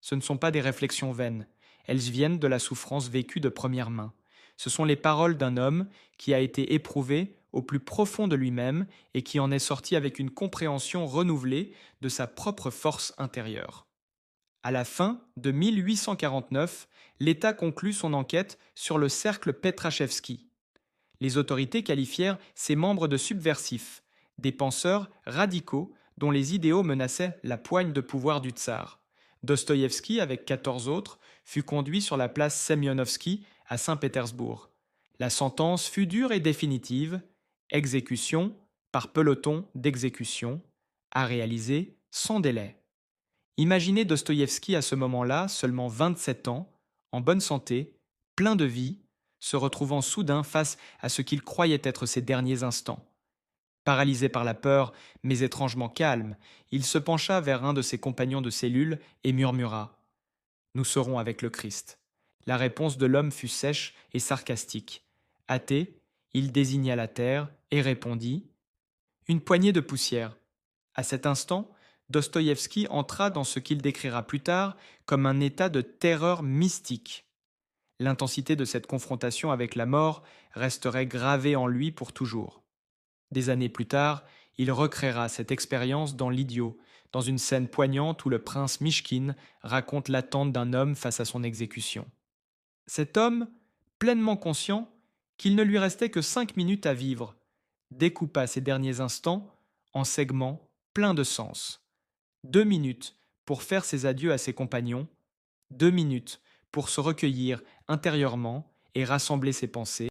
Ce ne sont pas des réflexions vaines, elles viennent de la souffrance vécue de première main. Ce sont les paroles d'un homme qui a été éprouvé au plus profond de lui-même et qui en est sorti avec une compréhension renouvelée de sa propre force intérieure. À la fin de 1849, l'État conclut son enquête sur le cercle Petrachevski. Les autorités qualifièrent ces membres de subversifs, des penseurs radicaux dont les idéaux menaçaient la poigne de pouvoir du tsar. Dostoïevski, avec 14 autres, fut conduit sur la place Semyonovski à Saint-Pétersbourg. La sentence fut dure et définitive, exécution par peloton d'exécution, à réaliser sans délai. Imaginez Dostoïevski à ce moment-là, seulement 27 ans, en bonne santé, plein de vie, se retrouvant soudain face à ce qu'il croyait être ses derniers instants. Paralysé par la peur, mais étrangement calme, il se pencha vers un de ses compagnons de cellule et murmura ⁇ Nous serons avec le Christ ⁇ La réponse de l'homme fut sèche et sarcastique. Athée, il désigna la terre et répondit ⁇ Une poignée de poussière. À cet instant, Dostoïevski entra dans ce qu'il décrira plus tard comme un état de terreur mystique. L'intensité de cette confrontation avec la mort resterait gravée en lui pour toujours. Des années plus tard, il recréera cette expérience dans L'Idiot, dans une scène poignante où le prince Mishkin raconte l'attente d'un homme face à son exécution. Cet homme, pleinement conscient qu'il ne lui restait que 5 minutes à vivre, découpa ses derniers instants en segments pleins de sens. 2 minutes pour faire ses adieux à ses compagnons, 2 minutes pour se recueillir intérieurement et rassembler ses pensées,